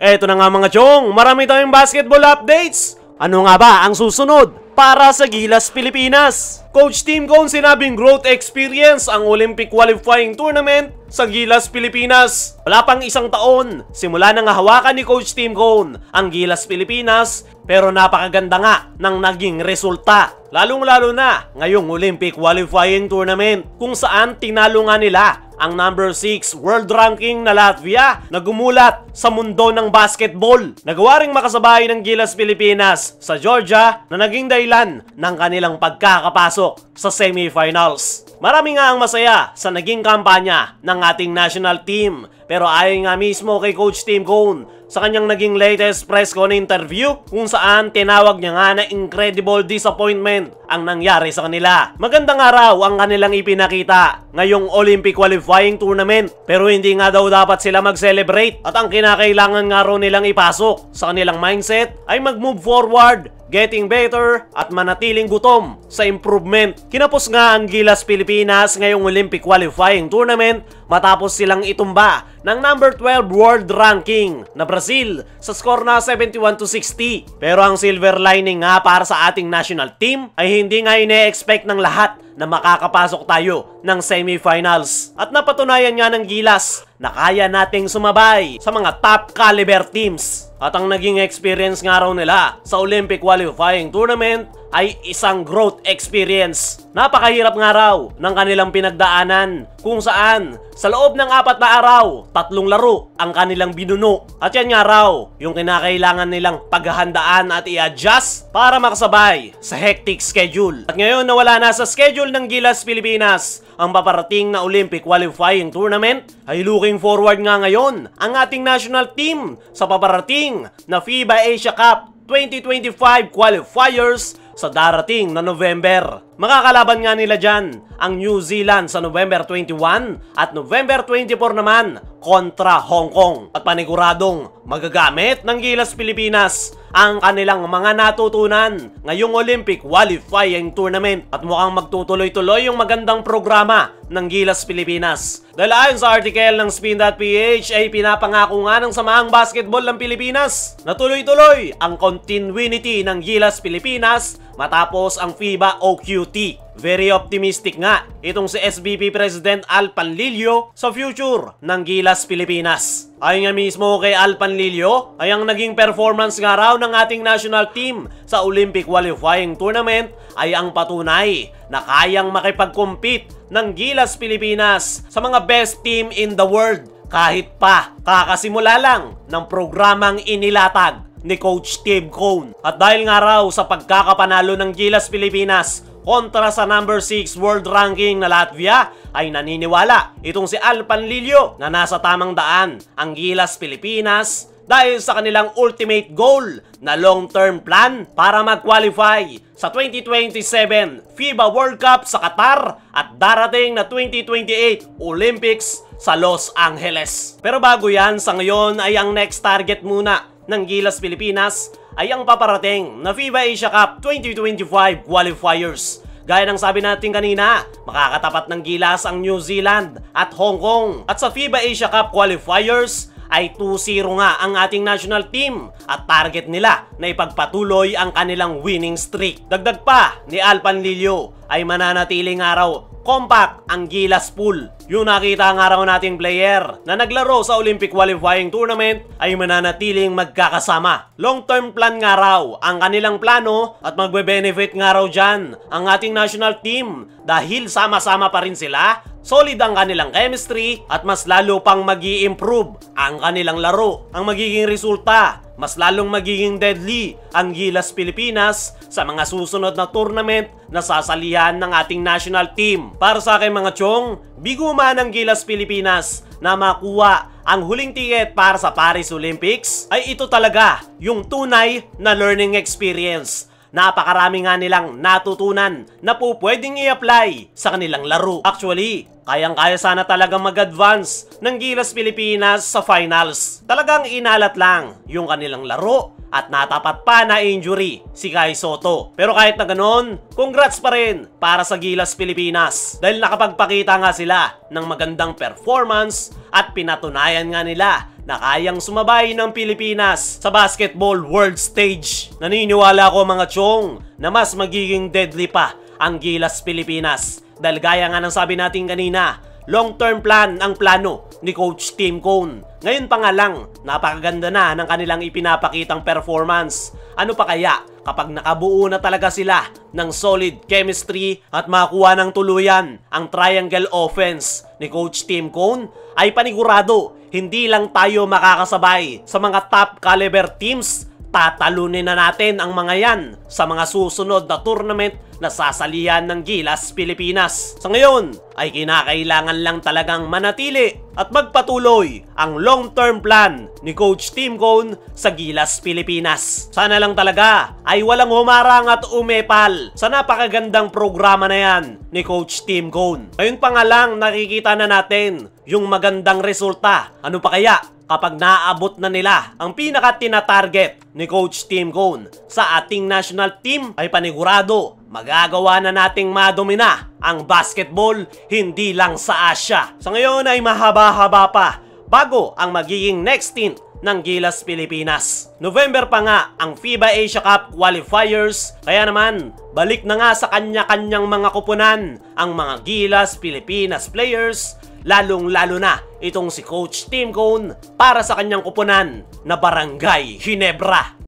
Eto na nga mga chong, marami tayong basketball updates. Ano nga ba ang susunod para sa Gilas Pilipinas? Coach Tim Cone sinabing growth experience ang Olympic qualifying tournament sa Gilas Pilipinas. Wala pang isang taon, simula nang hawakan ni Coach Tim Cone ang Gilas Pilipinas, pero napakaganda nga ng naging resulta. Lalong-lalo na ngayong Olympic qualifying tournament kung saan tinalo nga nila ang number 6 world ranking na Latvia na gumulat sa mundo ng basketball. Nagawa ring makasabay ng Gilas Pilipinas sa Georgia na naging dahilan ng kanilang pagkakapasok sa semifinals. Marami nga ang masaya sa naging kampanya ng ating national team, pero ayon nga mismo kay Coach Tim Cone sa kanyang naging latest press con interview kung saan tinawag niya nga na incredible disappointment ang nangyari sa kanila. Magandang araw ang kanilang ipinakita ngayong Olympic qualifying tournament, pero hindi nga daw dapat sila mag-celebrate at ang kinakailangan nga raw nilang ipasok sa kanilang mindset ay mag-move forward, getting better at manatiling gutom sa improvement. Kinapos nga ang Gilas Pilipinas ngayong Olympic qualifying tournament matapos silang itumba ng number 12 world ranking na Brazil sa score na 71-60. Pero ang silver lining nga para sa ating national team ay hindi nga ine-expect ng lahat na makakapasok tayo ng semifinals. At napatunayan nga ng Gilas na kaya nating sumabay sa mga top caliber teams. At ang naging experience nga raw nila sa Olympic qualifying tournament ay isang growth experience. Napakahirap nga raw ng kanilang pinagdaanan kung saan sa loob ng 4 na araw, 3 laro ang kanilang binuno. At yan nga raw yung kinakailangan nilang paghahandaan at i-adjust para makasabay sa hectic schedule. At ngayon na wala na sa schedule ng Gilas Pilipinas ang paparating na Olympic qualifying tournament, ay looking forward nga ngayon ang ating national team sa paparating na FIBA Asia Cup 2025 qualifiers sa darating na November. Makakalaban nga nila dyan ang New Zealand sa November 21 at November 24 naman kontra Hong Kong. At paniguradong magagamit ng Gilas Pilipinas ang kanilang mga natutunan ngayong Olympic qualifying tournament. At mukhang magtutuloy-tuloy yung magandang programa ng Gilas Pilipinas. Dahil ayon sa article ng Spin.ph ay pinapangako nga ng Samahang Basketball ng Pilipinas na tuloy-tuloy ang continuity ng Gilas Pilipinas matapos ang FIBA OQT. Very optimistic nga itong si SBP President Al Panlilio sa future ng Gilas Pilipinas. Ayon nga mismo kay Al Panlilio ay ang naging performance nga raw ng ating national team sa Olympic qualifying tournament ay ang patunay na kayang makipag-compete ng Gilas Pilipinas sa mga best team in the world kahit pa kakasimula lang ng programang inilatag ni Coach Tim Cone. At dahil nga raw sa pagkakapanalo ng Gilas Pilipinas kontra sa number 6 world ranking na Latvia, ay naniniwala itong si Al Panlilio na nasa tamang daan ang Gilas Pilipinas dahil sa kanilang ultimate goal na long-term plan para mag-qualify sa 2027 FIBA World Cup sa Qatar at darating na 2028 Olympics sa Los Angeles. Pero bago yan, sa ngayon ay ang next target muna ng Gilas Pilipinas ay ang paparating na FIBA Asia Cup 2025 qualifiers. Gaya ng sabi natin kanina, makakatapat ng Gilas ang New Zealand at Hong Kong. At sa FIBA Asia Cup qualifiers ay 2-0 nga ang ating national team at target nila na ipagpatuloy ang kanilang winning streak. Dagdag pa ni Al Panlilio ay mananatiling araw compact ang Gilas pool. Yung nakita nga raw nating player na naglaro sa Olympic qualifying tournament ay mananatiling magkakasama. Long-term plan nga raw ang kanilang plano at magbe-benefit nga raw dyan ang ating national team dahil sama-sama pa rin sila, solid ang kanilang chemistry at mas lalo pang mag-i-improve ang kanilang laro. Ang magiging resulta, mas lalong magiging deadly ang Gilas Pilipinas sa mga susunod na tournament na sasalihan ng ating national team. Para sa akin mga chong, bigo man ang Gilas Pilipinas na makuha ang huling ticket para sa Paris Olympics, ay ito talaga yung tunay na learning experience. Napakarami nga nilang natutunan na po pwedeng i-apply sa kanilang laro. Actually, kayang-kaya sana talagang mag-advance ng Gilas Pilipinas sa finals. Talagang inalat lang yung kanilang laro at natapat pa na injury si Kai Sotto. Pero kahit na ganon, congrats pa rin para sa Gilas Pilipinas dahil nakapagpakita nga sila ng magandang performance at pinatunayan nga nila na kayang sumabay ng Pilipinas sa basketball world stage. Naniniwala ko mga chong na mas magiging deadly pa ang Gilas Pilipinas. Dahil gaya nga ng sabi natin kanina, long-term plan ang plano ni Coach Tim Cone. Ngayon pa nga lang, napakaganda na ng kanilang ipinapakitang performance. Ano pa kaya kapag nakabuo na talaga sila ng solid chemistry at makuha ng tuluyan ang triangle offense ni Coach Tim Cone, ay panigurado hindi lang tayo makakasabay sa mga top caliber teams. Tatalunin na natin ang mga yan sa mga susunod na tournament na sasalihan ng Gilas Pilipinas. Sa ngayon ay kinakailangan lang talagang manatili at magpatuloy ang long-term plan ni Coach Tim Cone sa Gilas Pilipinas. Sana lang talaga ay walang humarang at umepal sa napakagandang programa na yan ni Coach Tim Cone. Ngayon pa nga lang nakikita na natin yung magandang resulta. Ano pa kaya kapag naaabot na nila ang pinaka-tina-target ni Coach Tim Cone sa ating national team, ay panigurado magagawa na nating madomina ang basketball hindi lang sa Asia. Sa ngayon ay mahaba-haba pa bago ang magiging next stint ng Gilas Pilipinas. November pa nga ang FIBA Asia Cup qualifiers, kaya naman balik na nga sa kanya-kanyang mga kupunan ang mga Gilas Pilipinas players, lalong-lalo na itong si Coach Tim Cone para sa kanyang kupunan na Barangay Ginebra.